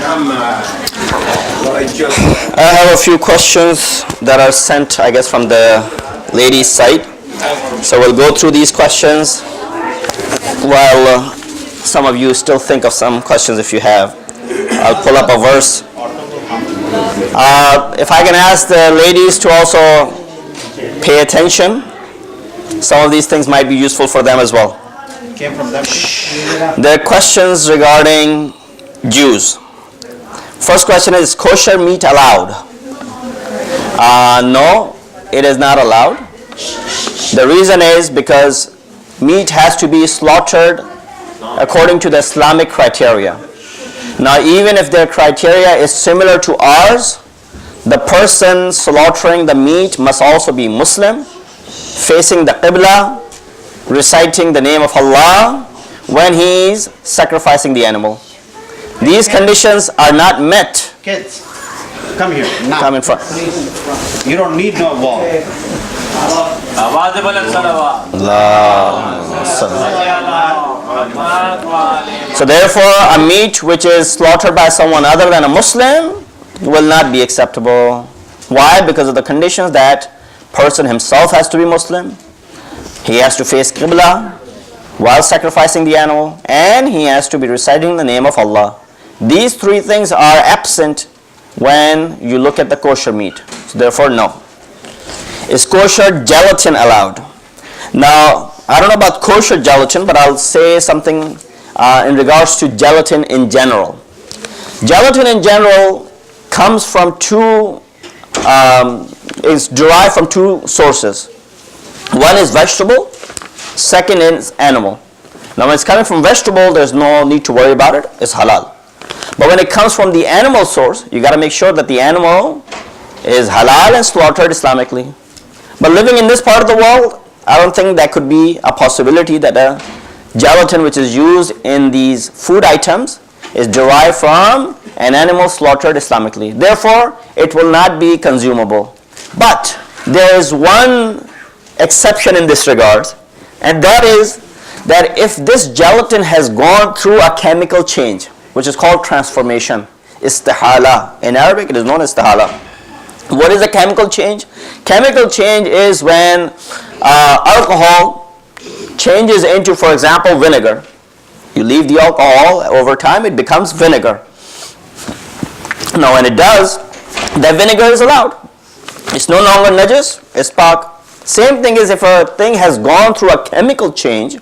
I have a few questions that are sent, I guess, from the ladies' side. So we'll go through these questions while some of you still think of some questions if you have. I'll pull up a verse. If I can ask the ladies to also pay attention, some of these things might be useful for them as well. Came from them. There are questions regarding Jews. First question is kosher meat allowed? No, it is not allowed. The reason is because meat has to be slaughtered according to the Islamic criteria. Now, even if their criteria is similar to ours, the person slaughtering the meat must also be Muslim, facing the Qibla, reciting the name of Allah when he is sacrificing the animal. These conditions are not met. Kids, come here. Now. Come in front. You don't need no wall. So therefore, a meat which is slaughtered by someone other than a Muslim will not be acceptable. Why? Because of the conditions that person himself has to be Muslim, he has to face Qibla while sacrificing the animal, and he has to be reciting the name of Allah. These three things are absent when you look at the kosher meat. So therefore, no. Is kosher gelatin allowed? Now, I don't know about kosher gelatin, but I'll say something in regards to gelatin in general. Gelatin in general comes from is derived from two sources. One is vegetable, second is animal. Now when it's coming from vegetable, there's no need to worry about it, it's halal. But when it comes from the animal source, you got to make sure that the animal is halal and slaughtered Islamically. But living in this part of the world, I don't think that could be a possibility that a gelatin which is used in these food items is derived from an animal slaughtered Islamically. Therefore, it will not be consumable. But there is one exception in this regard, and that is that if this gelatin has gone through a chemical change, which is called transformation, istihala. In Arabic, it is known as istihala. What is a chemical change? Chemical change is when alcohol changes into, for example, vinegar. You leave the alcohol, over time it becomes vinegar. Now when it does, that vinegar is allowed. It's no longer najis, it's pak. Same thing is if a thing has gone through a chemical change,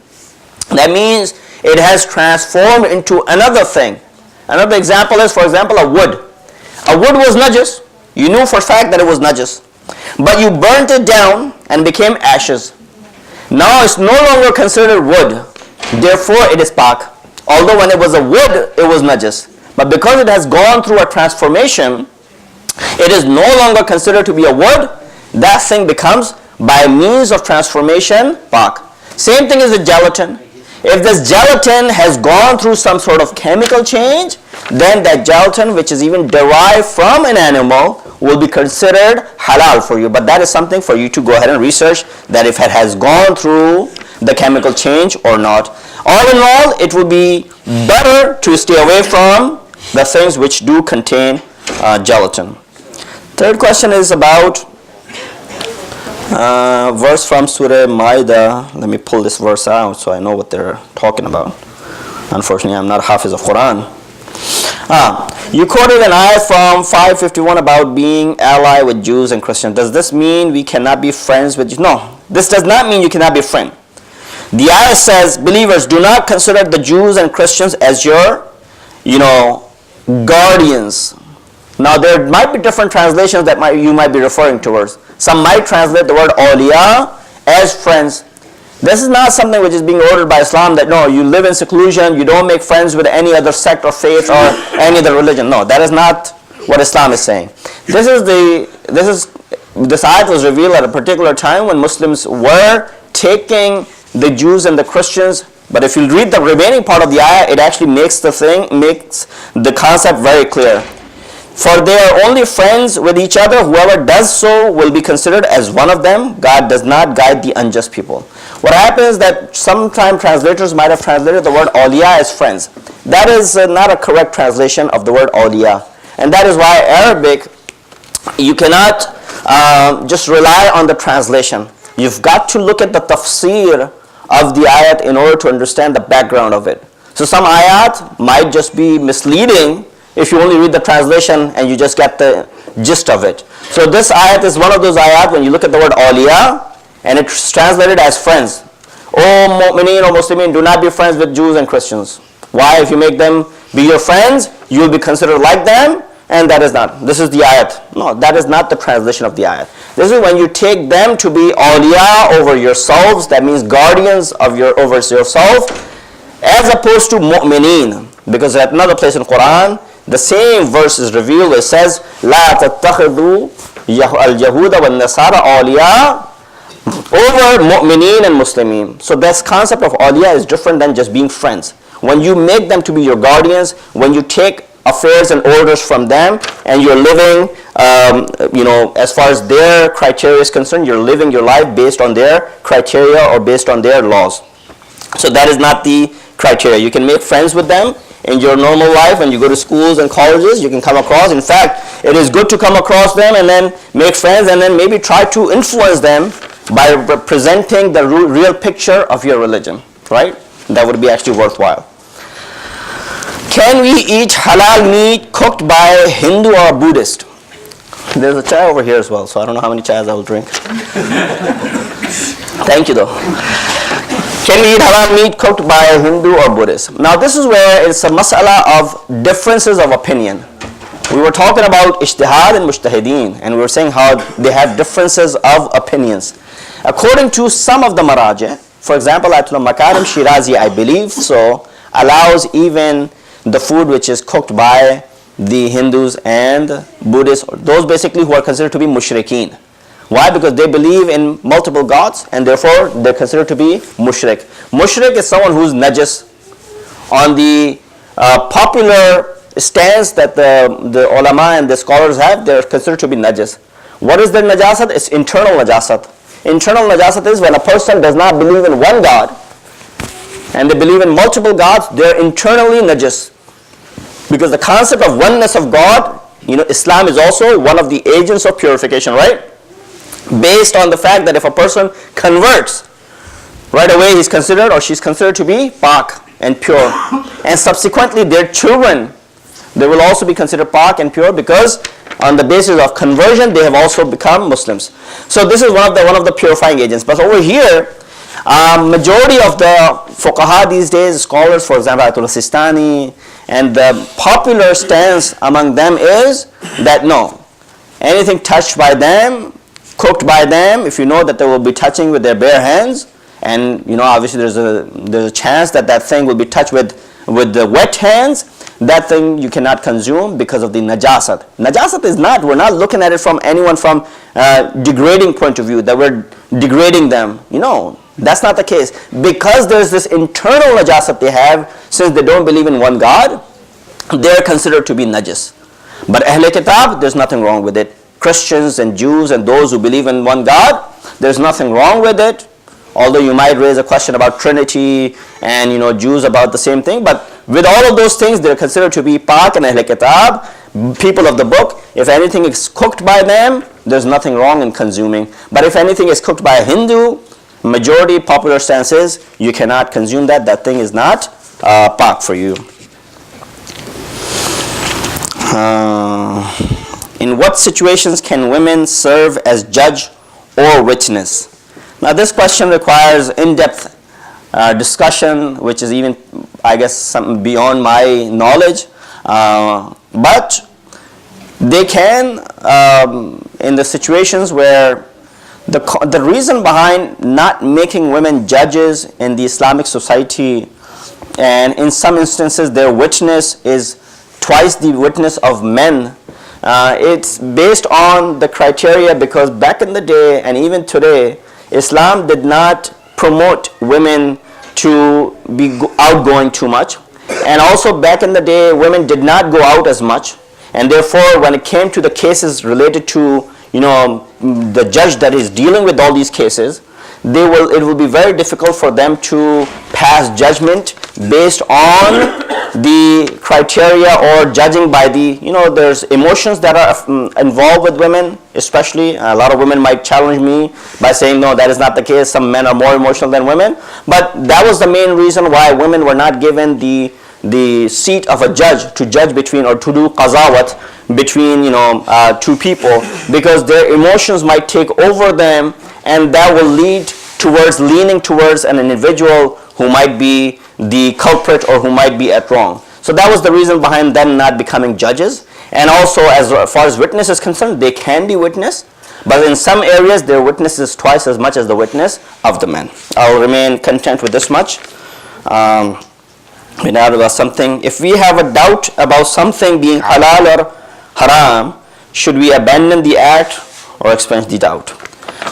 that means it has transformed into another thing. Another example is, for example, a wood. A wood was najis. You knew for a fact that it was najis. But you burnt it down and became ashes. Now it's no longer considered wood. Therefore it is pak. Although when it was a wood, it was najis. But because it has gone through a transformation, it is no longer considered to be a wood. That thing becomes, by means of transformation, pak. Same thing is with gelatin. If this gelatin has gone through some sort of chemical change, then that gelatin, which is even derived from an animal, will be considered halal for you. But that is something for you to go ahead and research, that if it has gone through the chemical change or not. All in all, it would be better to stay away from the things which do contain gelatin. Third question is about verse from Surah Maida. Let me pull this verse out so I know what they're talking about. Unfortunately, I'm not Hafiz of Quran. You quoted an ayah from 551 about being ally with Jews and Christians. Does this mean we cannot be friends with Jews? No, this does not mean you cannot be a friend. The ayah says, believers, do not consider the Jews and Christians as your, guardians. Now there might be different translations that you might be referring towards. Some might translate the word awliya as friends. This is not something which is being ordered by Islam, that no, you live in seclusion, you don't make friends with any other sect or faith or any other religion. No, that is not what Islam is saying. This ayat was revealed at a particular time when Muslims were taking the Jews and the Christians. But if you read the remaining part of the ayah, it actually makes the concept very clear. For they are only friends with each other. Whoever does so will be considered as one of them. God does not guide the unjust people. What happens is that sometimes translators might have translated the word awliya as friends. That is not a correct translation of the word awliya. And that is why Arabic, you cannot just rely on the translation. You've got to look at the tafsir of the ayat in order to understand the background of it. So some ayat might just be misleading if you only read the translation and you just get the gist of it. So this ayat is one of those ayat when you look at the word awliya and it's translated as friends. O mu'mineen or Muslimin, do not be friends with Jews and Christians. Why? If you make them be your friends, you will be considered like them, and that is not. This is the ayat. No, that is not the translation of the ayat. This is when you take them to be awliya over yourselves, that means guardians of over yourself, as opposed to mu'mineen. Because at another place in Quran, the same verse is revealed. It says, لا تتخذوا اليهود والنصارى أولياء over mu'mineen and Muslimin. So this concept of awliya is different than just being friends. When you make them to be your guardians, when you take affairs and orders from them, and you're living, as far as their criteria is concerned, you're living your life based on their criteria or based on their laws. So that is not the criteria. You can make friends with them in your normal life. When you go to schools and colleges, you can come across. In fact, it is good to come across them and then make friends and then maybe try to influence them by presenting the real picture of your religion, right? That would be actually worthwhile. Can we eat halal meat cooked by a Hindu or a Buddhist? There's a chai over here as well, so I don't know how many chais I will drink. Thank you though. Can we eat halal meat cooked by a Hindu or Buddhist? Now this is where it's a mas'ala of differences of opinion. We were talking about ijtihad and mujtahideen, and we were saying how they have differences of opinions. According to some of the marajah, for example, Ayatollah Makarim Shirazi, I believe so, allows even the food which is cooked by the Hindus and Buddhists, those basically who are considered to be mushrikeen. Why? Because they believe in multiple gods and therefore they're considered to be mushrik. Mushrik is someone who's najis. On the popular stance that the ulama and the scholars have, they're considered to be najis. What is their najasat? It's internal najasat. Internal najasat is when a person does not believe in one God and they believe in multiple gods, they're internally najis. Because the concept of oneness of God, Islam is also one of the agents of purification, right? Based on the fact that if a person converts, right away he's considered or she's considered to be pak and pure. And subsequently their children, they will also be considered pak and pure because on the basis of conversion they have also become Muslims. So this is one of the purifying agents. But over here, majority of the fuqaha these days, scholars, for example, Ayatollah Sistani, and the popular stance among them is that no, anything touched by them, cooked by them, if you know that they will be touching with their bare hands, and obviously there's a chance that that thing will be touched with the wet hands, that thing you cannot consume because of the najasat. Najasat is not, we're not looking at it from anyone from degrading point of view, that we're degrading them. That's not the case. Because there's this internal najasat they have, since they don't believe in one God, they're considered to be najis. But Ahle Kitab, there's nothing wrong with it. Christians and Jews and those who believe in one God, there's nothing wrong with it. Although you might raise a question about Trinity and Jews about the same thing, but with all of those things, they're considered to be Pak and Ahle Kitab, people of the book. If anything is cooked by them, there's nothing wrong in consuming. But if anything is cooked by a Hindu, majority popular stance is you cannot consume that. That thing is not Pak for you. In what situations can women serve as judge or witness? Now this question requires in-depth discussion, which is even, I guess, something beyond my knowledge. But they can, in the situations where the reason behind not making women judges in the Islamic society, and in some instances their witness is twice the witness of men, it's based on the criteria, because back in the day and even today, Islam did not promote women to be outgoing too much. And also back in the day, women did not go out as much. And therefore, when it came to the cases related to, the judge that is dealing with all these cases, it will be very difficult for them to pass judgment based on the criteria or judging by the, there's emotions that are involved with women, especially. A lot of women might challenge me by saying, no, that is not the case. Some men are more emotional than women. But that was the main reason why women were not given the seat of a judge to judge between, or to do qazawat between, two people, because their emotions might take over them, and that will lead towards leaning towards an individual who might be the culprit or who might be at wrong. So that was the reason behind them not becoming judges. And also, as far as witness is concerned, they can be witness, but in some areas their witness is twice as much as the witness of the men. I'll remain content with this much. If we have a doubt about something being halal or haram, should we abandon the act or expunge the doubt?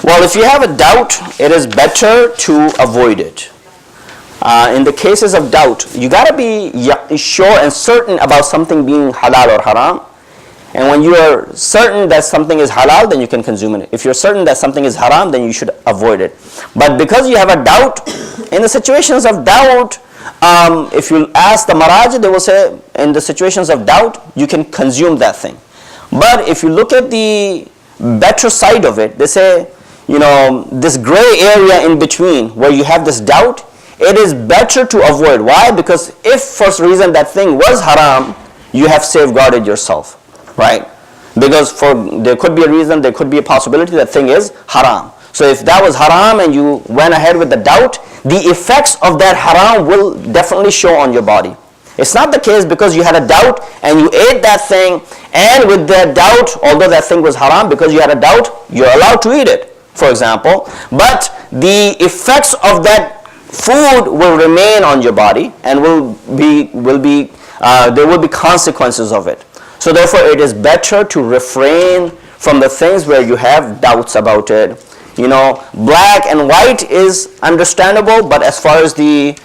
Well, if you have a doubt, it is better to avoid it. In the cases of doubt, you got to be sure and certain about something being halal or haram. And when you are certain that something is halal, then you can consume it. If you're certain that something is haram, then you should avoid it. But because you have a doubt, in the situations of doubt, if you ask the maraj, they will say, in the situations of doubt, you can consume that thing. But if you look at the better side of it, they say, this gray area in between where you have this doubt, it is better to avoid. Why? Because if for some reason that thing was haram, you have safeguarded yourself, right? Because there could be a reason, there could be a possibility that thing is haram. So if that was haram and you went ahead with the doubt, the effects of that haram will definitely show on your body. It's not the case because you had a doubt and you ate that thing, and with that doubt, although that thing was haram, because you had a doubt, you're allowed to eat it, for example. But the effects of that food will remain on your body, and there will be consequences of it. So therefore, it is better to refrain from the things where you have doubts about it. Black and white is understandable, but as far as the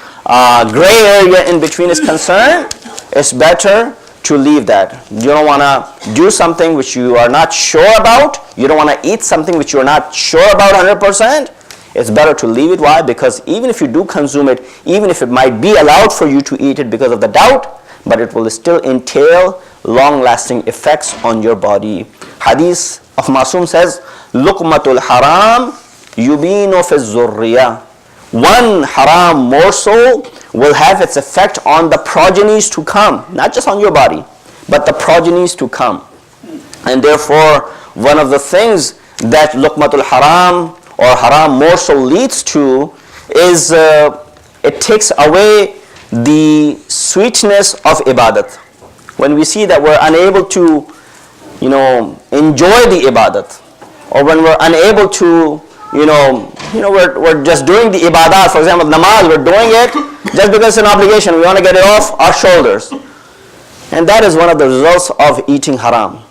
gray area in between is concerned, it's better to leave that. You don't want to do something which you are not sure about. You don't want to eat something which you are not sure about 100%. It's better to leave it. Why? Because even if you do consume it, even if it might be allowed for you to eat it because of the doubt, but it will still entail long-lasting effects on your body. Hadith of Masoom says, Luqmatul haram yubinu fi zurriya. One haram morsel will have its effect on the progenies to come, not just on your body, but the progenies to come. And therefore, one of the things that Luqmatul haram or haram morsel leads to is it takes away the sweetness of ibadat. When we see that we're unable to, enjoy the ibadat, or when we're unable to, we're just doing the ibadat, for example, namaz, we're doing it just because it's an obligation, we want to get it off our shoulders. And that is one of the results of eating haram.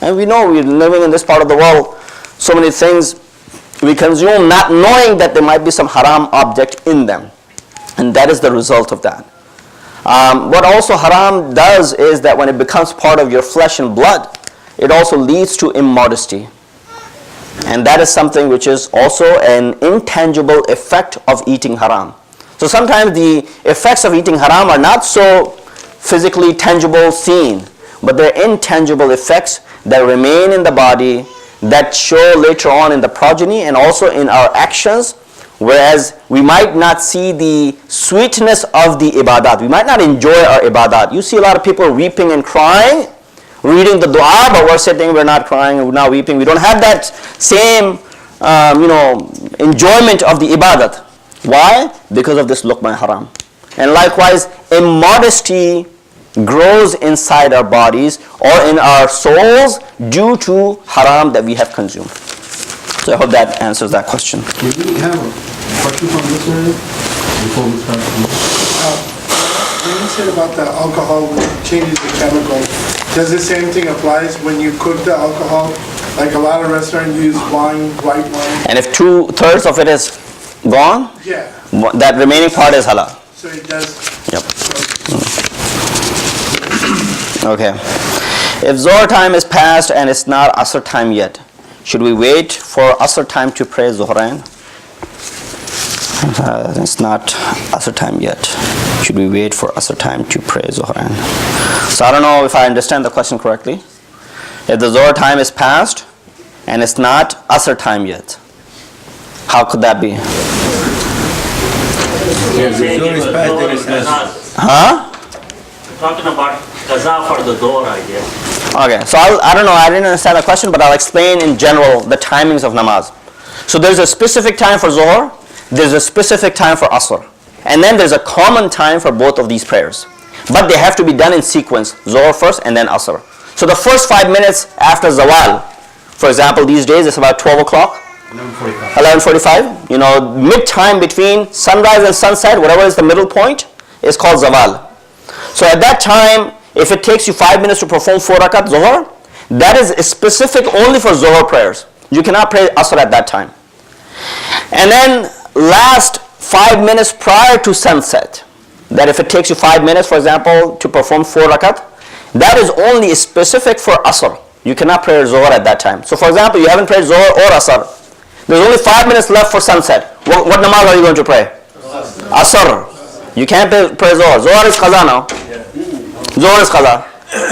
And we know we're living in this part of the world, so many things we consume not knowing that there might be some haram object in them. And that is the result of that. What also haram does is that when it becomes part of your flesh and blood, it also leads to immodesty. And that is something which is also an intangible effect of eating haram. So sometimes the effects of eating haram are not so physically tangible, seen, but they're intangible effects that remain in the body, that show later on in the progeny and also in our actions, whereas we might not see the sweetness of the ibadat. We might not enjoy our ibadat. You see a lot of people weeping and crying, reading the dua, but we're sitting, we're not crying, we're not weeping. We don't have that same, enjoyment of the ibadat. Why? Because of this luqma haram. And likewise, immodesty grows inside our bodies or in our souls due to haram that we have consumed. So I hope that answers that question. Do we have a question from this area before we start? When you said about the alcohol changes the chemical, does the same thing applies when you cook the alcohol? Like a lot of restaurants use wine, white wine. And if 2/3 of it is gone, yeah, that remaining part is halal. So it does. Yep. Okay. If Zohar time is past and it's not Asr time yet, should we wait for Asr time to pray Zuhrain? It's not Asr time yet. Should we wait for Asr time to pray Zuhr? So I don't know if I understand the question correctly. If the Zuhr time is past and it's not Asr time yet, how could that be? Huh? Talking about qaza for the door, I guess. Okay, so I don't know, I didn't understand the question, but I'll explain in general the timings of namaz. So there's a specific time for Zuhr, there's a specific time for Asr, and then there's a common time for both of these prayers. But they have to be done in sequence, Zuhr first and then Asr. So the first 5 minutes after Zawal, for example, these days it's about 12 o'clock, 11:45. You know, mid-time between sunrise and sunset, whatever is the middle point, is called Zawal. So at that time, if it takes you 5 minutes to perform 4 rakat Zuhr, that is specific only for Zuhr prayers. You cannot pray Asr at that time. And then last 5 minutes prior to sunset, that if it takes you 5 minutes, for example, to perform 4 rakat, that is only specific for Asr. You cannot pray Zuhr at that time. So for example, you haven't prayed Zuhr or Asr. There's only 5 minutes left for sunset. What namaz are you going to pray? Asr. You can't pray Zuhr. Zuhr is qaza now. Zuhr is qaza.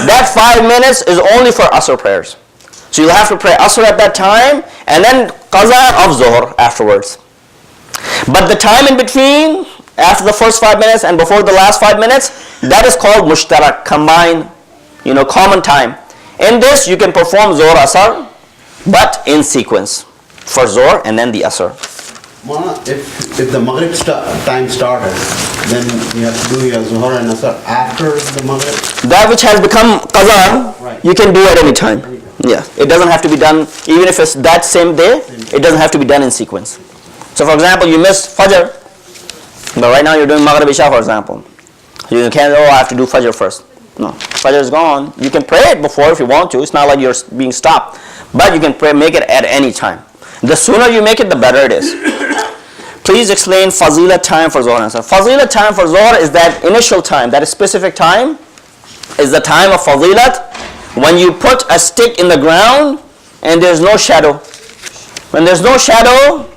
That 5 minutes is only for Asr prayers. So you'll have to pray Asr at that time and then qaza of Zuhr afterwards. But the time in between, after the first 5 minutes and before the last 5 minutes, that is called mushtarak, combined, common time. In this, you can perform Zuhr Asr, but in sequence. For Zuhr and then the Asr. If the Maghrib time started, then you have to do your Zuhr and Asr after the Maghrib? That which has become qaza, Right. you can do at any time. Yeah, it doesn't have to be done, even if it's that same day, it doesn't have to be done in sequence. So for example, you missed Fajr, but right now you're doing Maghrib Isha, for example. You can't, I have to do Fajr first. No, Fajr is gone. You can pray it before if you want to. It's not like you're being stopped. But you can make it at any time. The sooner you make it, the better it is. Please explain Fazilat time for Zuhr and Asr. Fazilat time for Zuhr is that initial time, that specific time, is the time of Fazilat when you put a stick in the ground and there's no shadow. When there's no shadow,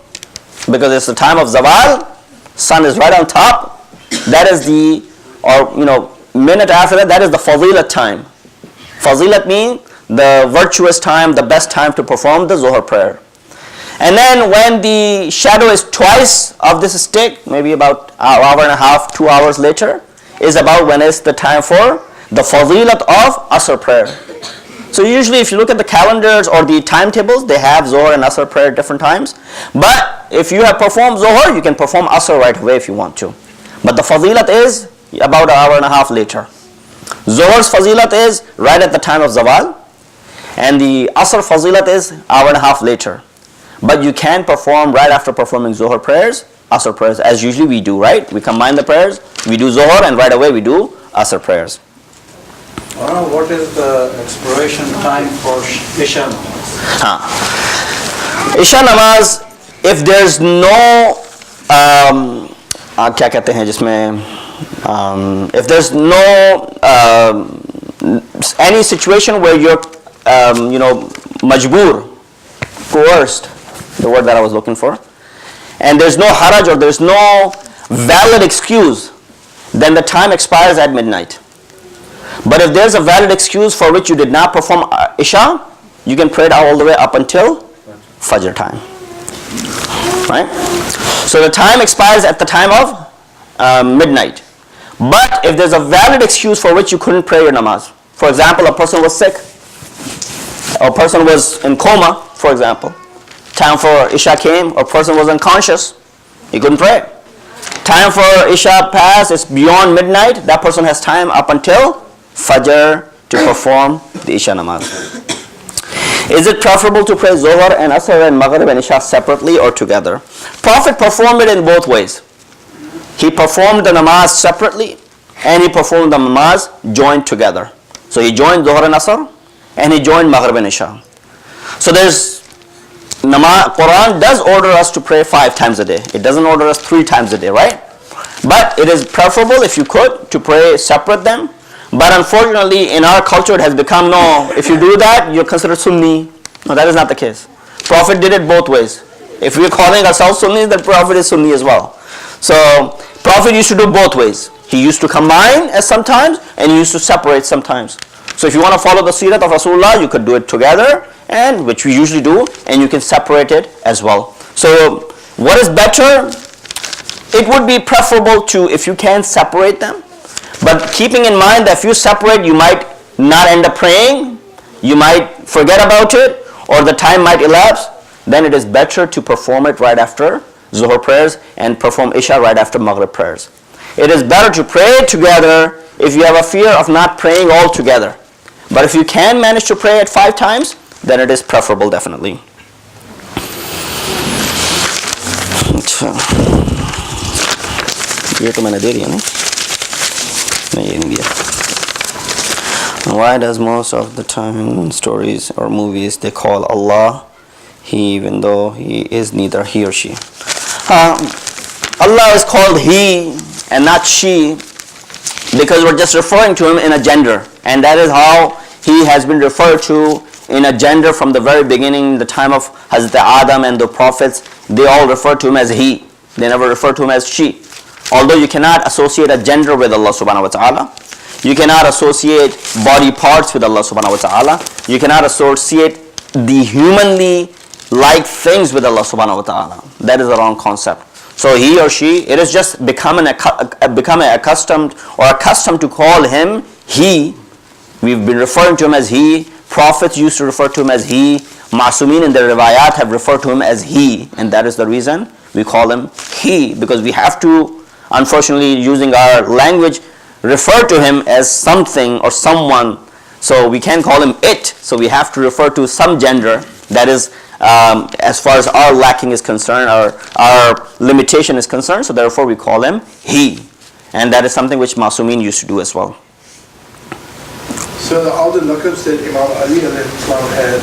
because it's the time of Zawal, sun is right on top, that is minute after that is the Fazilat time. Fazilat means the virtuous time, the best time to perform the Zuhr prayer. And then when the shadow is twice of this stick, maybe about an hour and a half, 2 hours later, is about when it's the time for the Fazilat of Asr prayer. So usually if you look at the calendars or the timetables, they have Zuhr and Asr prayer at different times. But if you have performed Zuhr, you can perform Asr right away if you want to. But the Fazilat is about an hour and a half later. Zuhr's Fazilat is right at the time of Zawal, and the Asr Fazilat is hour and a half later. But you can perform right after performing Zuhr prayers, Asr prayers, as usually we do, right? We combine the prayers, we do Zuhr, and right away we do Asr prayers. What is the expiration time for Isha namaz? Isha namaz, if there's no, क्या कहते हैं जिसमें, if there's no any situation where you're, majboor, coerced, the word that I was looking for, and there's no haraj or there's no valid excuse, then the time expires at midnight. But if there's a valid excuse for which you did not perform Isha, you can pray it all the way up until Fajr time. Right? So the time expires at the time of midnight. But if there's a valid excuse for which you couldn't pray your namaz, for example, a person was sick, or a person was in coma, for example, time for Isha came, or a person was unconscious, he couldn't pray. Time for Isha passed, it's beyond midnight, that person has time up until Fajr to perform the Isha namaz. Is it preferable to pray Zuhr and Asr and Maghrib and Isha separately or together? Prophet performed it in both ways. He performed the namaz separately and he performed the namaz joined together. So he joined Zuhr and Asr and he joined Maghrib and Isha. So there's Quran does order us to pray 5 times a day. It doesn't order us 3 times a day, right? But it is preferable, if you could, to pray separate them. But unfortunately, in our culture, it has become, no, if you do that, you're considered Sunni. No, that is not the case. Prophet did it both ways. If we're calling ourselves Sunnis, then Prophet is Sunni as well. So Prophet used to do both ways. He used to combine as sometimes, and he used to separate sometimes. So if you want to follow the seerat of Rasulullah, you could do it together, and which we usually do, and you can separate it as well. So what is better? It would be preferable to, if you can, separate them. But keeping in mind that if you separate, you might not end up praying, you might forget about it, or the time might elapse, then it is better to perform it right after Zuhr prayers and perform Isha right after Maghrib prayers. It is better to pray together if you have a fear of not praying all together. But if you can manage to pray it 5 times, then it is preferable definitely. ये तो मैंने दे दिया नहीं ये नहीं दिया. Why does most of the time in stories or movies they call Allah He, even though He is neither he or she? Allah is called He and not she because we're just referring to Him in a gender, and that is how He has been referred to in a gender from the very beginning. The time of Hazrat Adam and the prophets, they all refer to Him as He. They never refer to Him as she. Although you cannot associate a gender with Allah subhanahu wa ta'ala, you cannot associate body parts with Allah subhanahu wa ta'ala, you cannot associate the humanly like things with Allah subhanahu wa ta'ala. That is the wrong concept. So he or she, it is just becoming accustomed to call him he. We've been referring to him as he. Prophets used to refer to him as he. Ma'sumin in their riwayat have referred to him as he, and that is the reason we call him he, because we have to, unfortunately, using our language, refer to him as something or someone. So we can't call him it. So we have to refer to some gender. That is, as far as our lacking is concerned, our limitation is concerned. So therefore we call him he. And that is something which Ma'sumin used to do as well. So all the laqabs that Imam Ali had,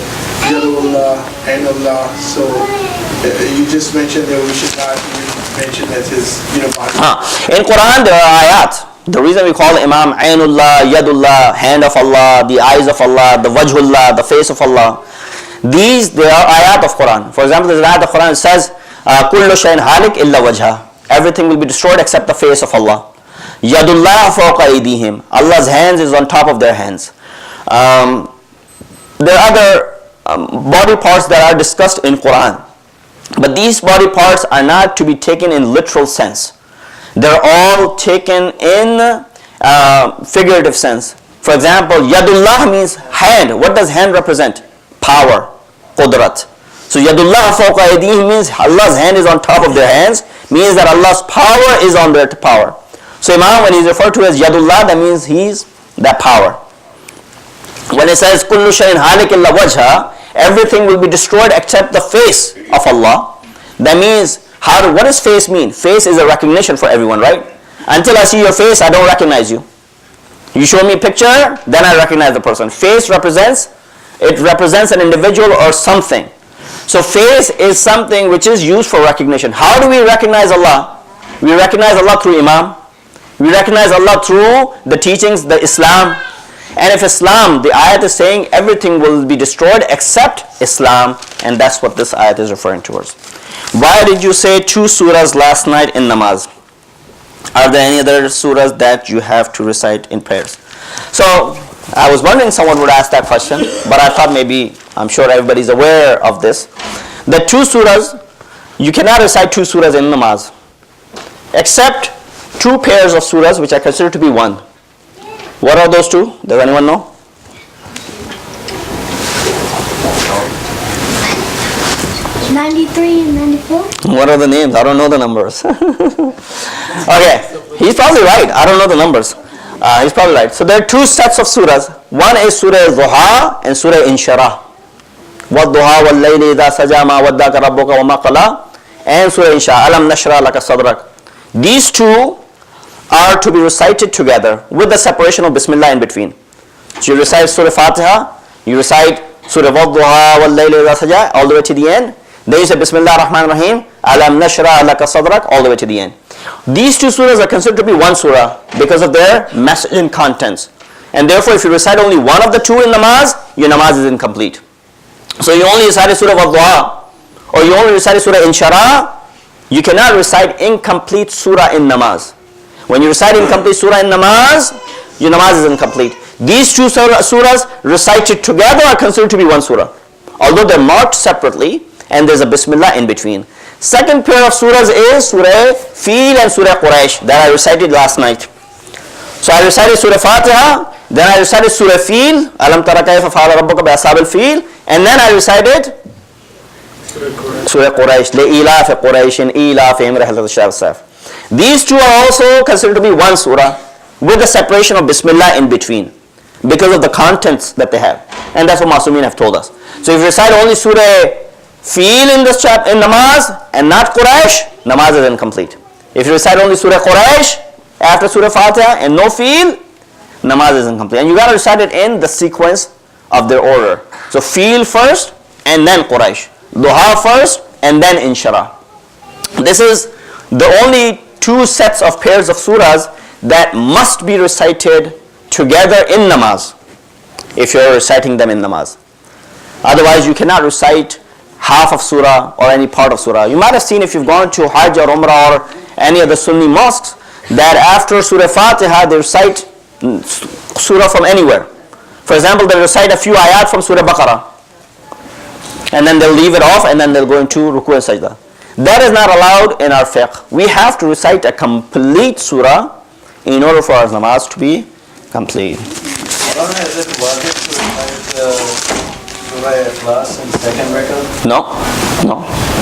Yadullah, Ainullah, so you just mentioned that we should not mention that his body. In Quran there are ayat. The reason we call Imam Ainullah, Yadullah, hand of Allah, the eyes of Allah, the Wajhullah, the face of Allah. They are ayat of Quran. For example, there's an ayat of Quran that says, Kullu shayin halik illa wajha. Everything will be destroyed except the face of Allah. Yadullah fawqa aydihim. Allah's hands is on top of their hands. There are other body parts that are discussed in Quran. But these body parts are not to be taken in literal sense. They're all taken in figurative sense. For example, Yadullah means hand. What does hand represent? Power, qudrat. So Yadullah fawqa aydihim means Allah's hand is on top of their hands, means that Allah's power is on their power. So Imam, when he's referred to as Yadullah, that means he's that power. When it says Kullu shayin halik illa wajha, everything will be destroyed except the face of Allah. That means, what does face mean? Face is a recognition for everyone, right? Until I see your face, I don't recognize you. You show me a picture, then I recognize the person. Face represents an individual or something. So face is something which is used for recognition. How do we recognize Allah? We recognize Allah through Imam. We recognize Allah through the teachings, the Islam. And if Islam, the ayat is saying everything will be destroyed except Islam, and that's what this ayat is referring towards. Why did you say 2 surahs last night in namaz? Are there any other surahs that you have to recite in prayers? So, I was wondering someone would ask that question, but I thought maybe, I'm sure everybody's aware of this. The 2 surahs, you cannot recite 2 surahs in namaz, except 2 pairs of surahs which I consider to be one. What are those 2? Does anyone know? '93 and '94. What are the names? I don't know the numbers. Okay, he's probably right. I don't know the numbers. He's probably right. So there are 2 sets of surahs. One is Surah Duha and Surah Inshirah. وَالضُّحَى وَاللَّيْلِ إِذَا سَجَى مَا وَدَّعَكَ رَبُّكَ وَمَا قَلَى, and Surah Inshirah. أَلَمْ نَشْرَحْ لَكَ صَدْرَكَ. These 2 are to be recited together with the separation of Bismillah in between. So you recite Surah Fatiha, you recite Surah Wadduha wal-layli idha saja all the way to the end. Then you say Bismillah ar-Rahman ar-Rahim, Alam nashrah laka sadrak all the way to the end. These 2 surahs are considered to be one surah because of their message and contents. And therefore if you recite only one of the 2 in namaz, your namaz is incomplete. So you only recite Surah Wadduha or you only recite Surah Inshirah, You cannot recite incomplete surah in namaz. When you recite incomplete surah in namaz, your namaz is incomplete. These two surahs recited together are considered to be one surah, although they're marked separately and there's a bismillah in between. Second pair of surahs is Surah Fil and Surah Quraysh that I recited last night. So I recited Surah Fatiha, then I recited Surah Fil, Alam tara kayfa fa'ala rabbuka bi ashabil fil, and then I recited Surah Quraysh, Li'ilaf Qurayshin ilafihim rihlat ash-shitā. These two are also considered to be one surah with the separation of bismillah in between, because of the contents that they have. And that's what Masumin have told us. So if you recite only Surah Fil in this chapter in namaz and not Quraysh, namaz is incomplete. If you recite only Surah Quraysh after Surah Fatiha and no Fil, namaz is incomplete. And you got to recite it in the sequence of their order. So Fil first and then Quraysh. Duha first and then Inshara. This is the only two sets of pairs of surahs that must be recited together in namaz if you're reciting them in namaz. Otherwise you cannot recite half of surah or any part of surah. You might have seen if you've gone to Hajj or Umrah or any of the Sunni mosques that after Surah Fatiha they recite surah from anywhere. For example, they recite a few ayat from Surah Baqarah and then they'll leave it off and then they'll go into ruku and sajda. That is not allowed in our fiqh. We have to recite a complete surah in order for our namaz to be complete. Maulana, is it worth it to recite Surah Ikhlas in second record? No.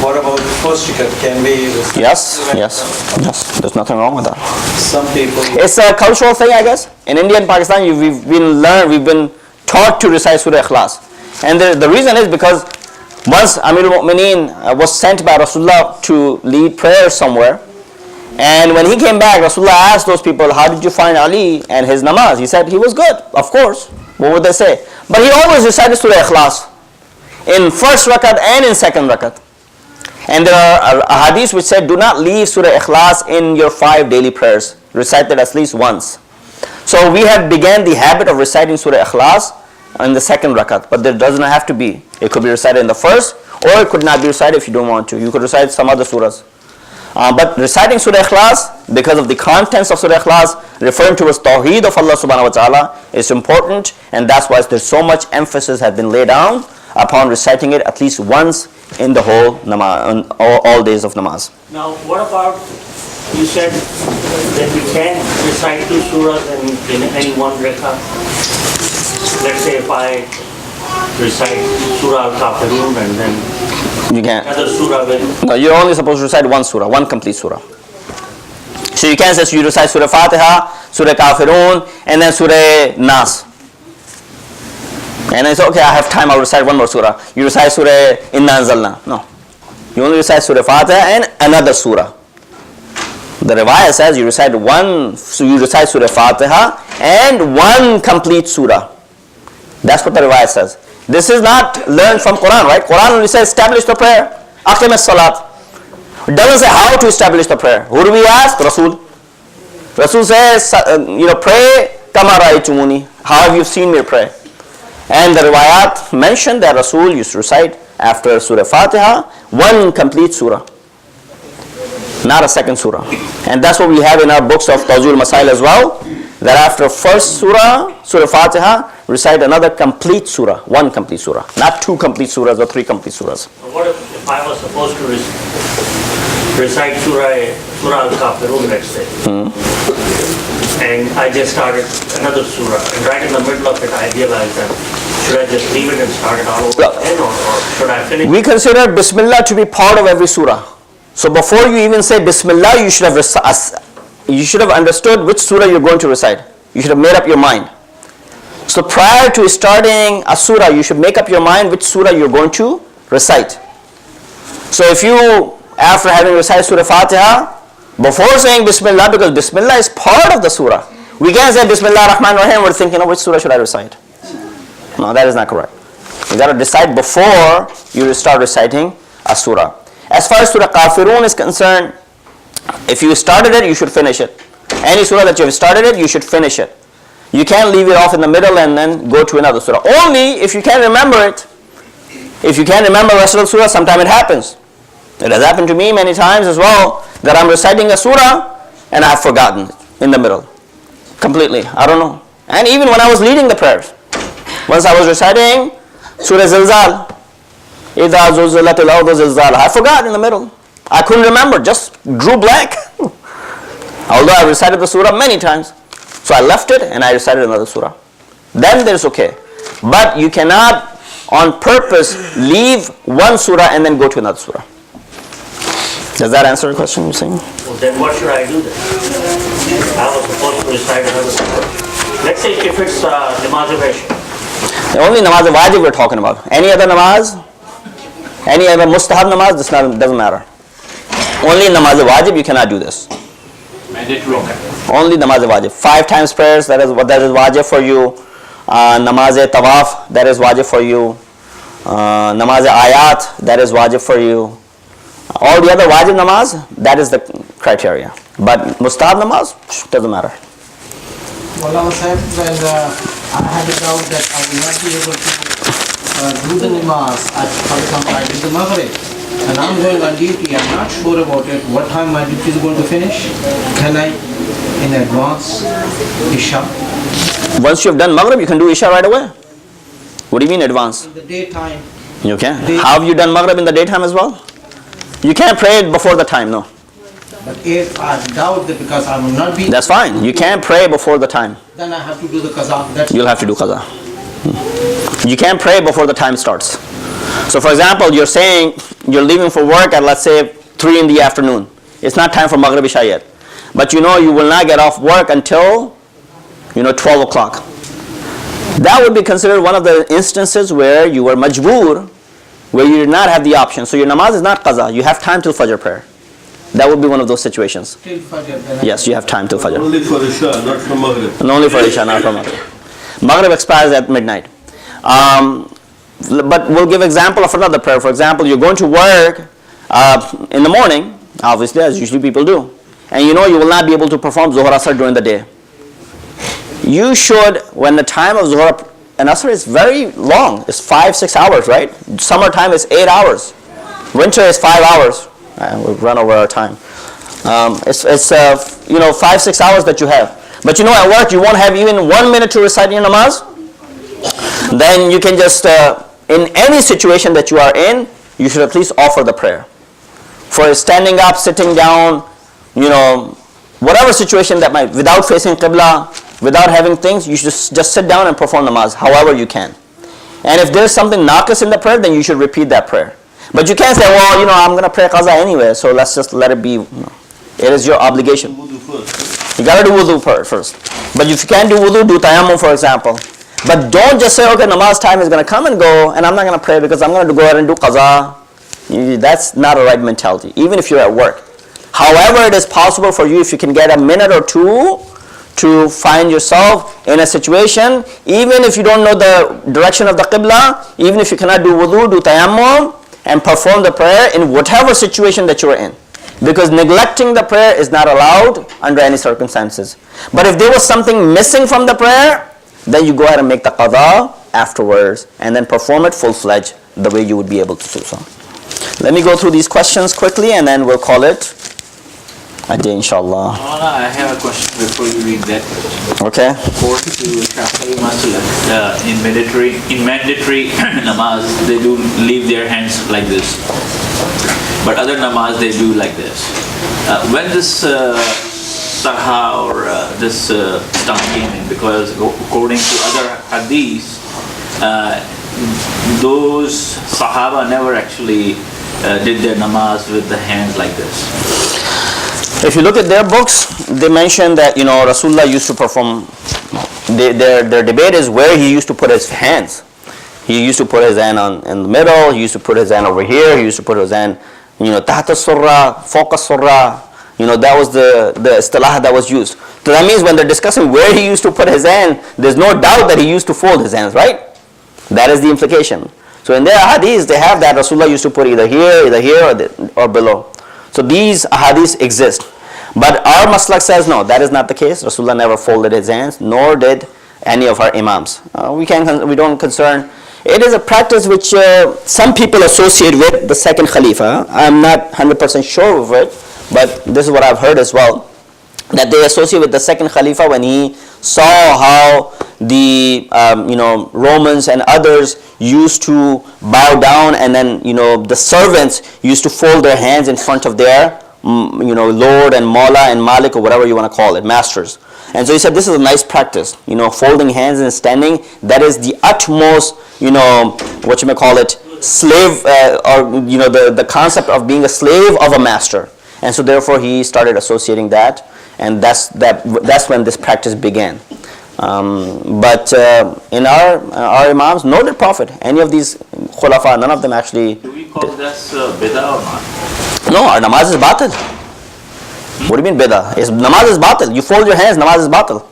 What about the first record? Can we recite Yes. There's nothing wrong with that. Some people... It's a cultural thing, I guess. In India and Pakistan, we've been taught to recite Surah Ikhlas. And the reason is because once Amir al-Mu'mineen was sent by Rasulullah to lead prayer somewhere, and when he came back, Rasulullah asked those people, how did you find Ali and his namaz? He said, he was good, of course. What would they say? But he always recited Surah Ikhlas in first rakat and in second rakat. And there are hadiths which said, do not leave Surah Ikhlas in your 5 daily prayers. Recite it at least once. So we have began the habit of reciting Surah Ikhlas in the second rakat, but there doesn't have to be. It could be recited in the first, or it could not be recited if you don't want to. You could recite some other surahs. But reciting Surah Ikhlas, because of the contents of Surah Ikhlas, referring to as Tawheed of Allah subhanahu wa ta'ala, is important, and that's why there's so much emphasis has been laid down upon reciting it at least once in the whole namaz, all days of namaz. Now, what about, you said that we can't recite 2 surahs in any one rakah? Let's say if I recite Surah Al-Kafirun and then you can't. Another surah with... No, you're only supposed to recite one surah, one complete surah. So you can't say you recite Surah Fatiha, Surah Kafirun, and then Surah Nas. And then say, okay, I have time, I'll recite one more surah. You recite Surah Inna Anzalna. No. You only recite Surah Fatiha and another surah. The riwayah says you recite Surah Fatiha and one complete surah. That's what the riwayah says. This is not learned from Quran, right? Quran only says establish the prayer. Aqim as-salat. It doesn't say how to establish the prayer. Who do we ask? Rasul. Rasul says, pray kama ra'aytumuni. How have you seen me pray? And the riwayat mentioned that Rasul used to recite after Surah Fatiha one complete surah, not a second surah. And that's what we have in our books of Tawzul Masail as well, that after first surah, Surah Fatiha, recite another complete surah, one complete surah, not 2 complete surahs or 3 complete surahs. What if I was supposed to recite Surah Al-Kafirun, let's say, and I just started another surah, and right in the middle of it I realized that should I just leave it and start it all over again, or should I finish? We consider Bismillah to be part of every surah. So before you even say Bismillah, you should have understood which surah you're going to recite. You should have made up your mind. So prior to starting a surah, you should make up your mind which surah you're going to recite. So if you, after having recited Surah Fatiha, before saying Bismillah, because Bismillah is part of the surah, we can't say Bismillah Rahman Rahim, we're thinking, which surah should I recite? No, that is not correct. You got to decide before you start reciting a surah. As far as Surah Kafirun is concerned, if you started it, you should finish it. Any surah that you have started it, you should finish it. You can't leave it off in the middle and then go to another surah. Only if you can't remember it. If you can't remember the rest of the surah, sometimes it happens. It has happened to me many times as well that I'm reciting a surah and I've forgotten it in the middle. Completely. I don't know. And even when I was leading the prayers. Once I was reciting Surah Zilzal. إِذَا زُلْزِلَتِ الْأَرْضُ زِلْزَالَهَا. I forgot in the middle. I couldn't remember. Just drew blank. Although I recited the surah many times. So I left it and I recited another surah. Then there's okay. But you cannot on purpose leave one surah and then go to another surah. Does that answer the question you're saying? Well, then what should I do then? I was supposed to recite another surah. Let's say if it's namaz al-Isha. The only namaz wajib we're talking about. Any other namaz, any other mustahab namaz, this doesn't matter. Only namaz wajib you cannot do this. Mandatory. Only namaz wajib. 5 times prayers, that is wajib for you. Namaz tawaf, that is wajib for you. Namaz ayat, that is wajib for you. All the other wajib namaz, that is the criteria. But mustahab namaz, doesn't matter. Maulana Sahib, when I had a doubt that I will not be able to do the namaz, for example, I did the Maghrib, and I'm going on duty, I'm not sure about it, what time my duty is going to finish. Can I, in advance, Isha? Once you have done Maghrib, you can do Isha right away. What do you mean advance? In the daytime. You can. How have you done Maghrib in the daytime as well? You can't pray it before the time, no. But if I doubt that because I will not be... That's fine. You can't pray before the time. Then I have to do the qaza. You'll have to do qaza. You can't pray before the time starts. So for example, you're saying you're leaving for work at, let's say, 3 in the afternoon. It's not time for Maghrib Isha yet. But you know you will not get off work until, 12 o'clock. That would be considered one of the instances where you were majboor, where you did not have the option. So your namaz is not qaza. You have time till Fajr prayer. That would be one of those situations. Till Fajr. Yes, you have time till Fajr. Only for Isha, not for Maghrib. And only for Isha, not for Maghrib. Maghrib expires at midnight. But we'll give example of another prayer. For example, you're going to work in the morning, obviously, as usually people do. And you know you will not be able to perform Zuhr Asr during the day. You should, when the time of Zuhr and Asr is very long, it's 5-6 hours, right? Summertime is 8 hours. Winter is 5 hours. We've run over our time. It's 5-6 hours that you have. But at work you won't have even 1 minute to recite your namaz. Then you can just, in any situation that you are in, you should at least offer the prayer. For standing up, sitting down, whatever situation that might, without facing Qibla, without having things, you should just sit down and perform namaz, however you can. And if there's something naqis in the prayer, then you should repeat that prayer. But you can't say, I'm going to pray qaza anyway, so let's just let it be. It is your obligation. You got to do wudu first. But if you can't do wudu, do tayammum, for example. But don't just say, okay, namaz time is going to come and go, and I'm not going to pray because I'm going to go ahead and do qaza. That's not a right mentality, even if you're at work. However, it is possible for you, if you can get a minute or two, to find yourself in a situation, even if you don't know the direction of the qibla, even if you cannot do wudu, do tayammum, and perform the prayer in whatever situation that you are in. Because neglecting the prayer is not allowed under any circumstances. But if there was something missing from the prayer, then you go ahead and make the qada afterwards, and then perform it full-fledged the way you would be able to do so. Let me go through these questions quickly, and then we'll call it a day, inshallah. I have a question before you read that question. Okay. According to Shafi'i Masala, in mandatory namaz, they do leave their hands like this. But other namaz, they do like this. When this sarha or this stamp came in, because according to other hadiths, those Sahaba never actually did their namaz with the hands like this. If you look at their books, they mention that Rasulullah used to perform. Their debate is where he used to put his hands. He used to put his hand in the middle. He used to put his hand over here. He used to put his hand, tahta surra, fawqa surra. That was the istilah that was used. So that means when they're discussing where he used to put his hand, there's no doubt that he used to fold his hands, right? That is the implication. So in their hadiths, they have that Rasulullah used to put either here or below. So these hadiths exist. But our maslak says no, that is not the case. Rasulullah never folded his hands, nor did any of our imams. We don't concern It is a practice which some people associate with the second Khalifa. I'm not 100% sure of it, but this is what I've heard as well, that they associate with the second Khalifa when he saw how the Romans and others used to bow down, and then the servants used to fold their hands in front of their Lord and Maula and Malik, or whatever you want to call it, masters. And so he said this is a nice practice, folding hands and standing. That is the utmost, what you may call it, slave, or the concept of being a slave of a master. And so therefore he started associating that, and that's when this practice began. But in our Imams, no did Prophet, any of these Khulafa, none of them actually. Do we call this bid'ah or not? No, our namaz is batil. What do you mean bid'ah? Namaz is batil. You fold your hands, namaz is batil.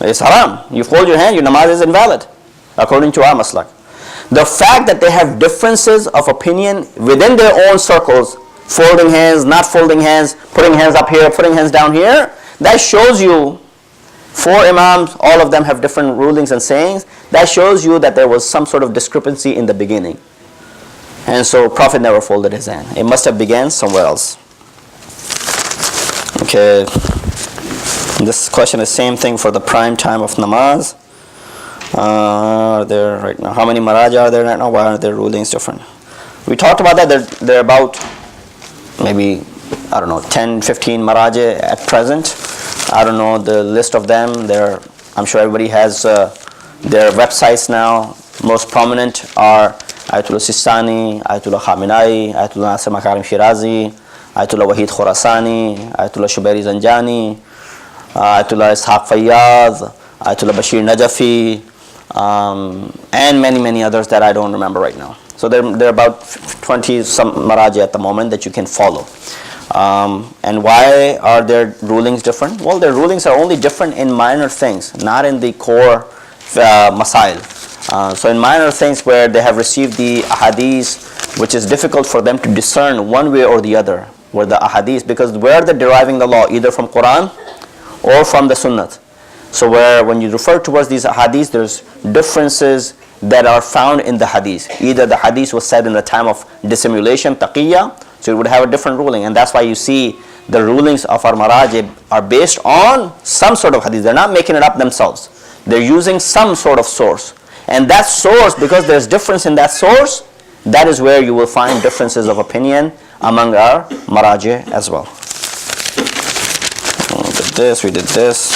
It's haram. You fold your hand, your namaz is invalid, according to our maslak. The fact that they have differences of opinion within their own circles, folding hands, not folding hands, putting hands up here, putting hands down here, that shows you, 4 Imams, all of them have different rulings and sayings. That shows you that there was some sort of discrepancy in the beginning. And so Prophet never folded his hand. It must have began somewhere else. Okay. This question is same thing for the prime time of namaz. Are there right now? How many maraja are there right now? Why are their rulings different? We talked about that. They're about maybe, 10, 15 maraja at present. I don't know the list of them. I'm sure everybody has their websites now. Most prominent are Ayatollah Sistani, Ayatollah Khamenei, Ayatollah Nasir Makarim Shirazi, Ayatollah Wahid Khorasani, Ayatollah Shubairi Zanjani, Ayatollah Ishaq Fayyad, Ayatollah Bashir Najafi, and many, many others that I don't remember right now. So there are about 20 some maraji at the moment that you can follow. And why are their rulings different? Well, their rulings are only different in minor things, not in the core masail. So in minor things where they have received the ahadith, which is difficult for them to discern one way or the other, where the ahadith, because where they're deriving the law, either from Quran or from the Sunnah. So when you refer towards these ahadith, there's differences that are found in the hadith. Either the hadith was said in the time of dissimulation, taqiyya, so it would have a different ruling, and that's why you see the rulings of our marajib are based on some sort of hadith. They're not making it up themselves. They're using some sort of source. And that source, because there's difference in that source, that is where you will find differences of opinion among our maraji as well. We did this.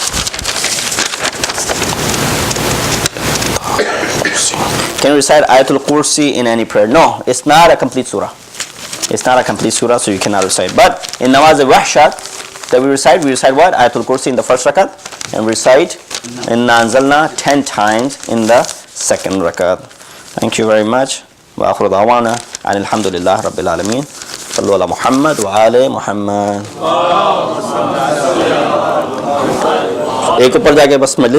Can you recite Ayatul Kursi in any prayer? No, it's not a complete surah. It's not a complete surah, so you cannot recite. But in Namaz al-Wahshat that we recite what? Ayatul Kursi in the first rakat, and we recite Inna Anzalna 10 times in the second rakat. Thank you very much. Wa akhiru da'wana and alhamdulillah rabbil alameen. Sallu ala Muhammad wa ali Muhammad. एक ऊपर जाके बस मजलिस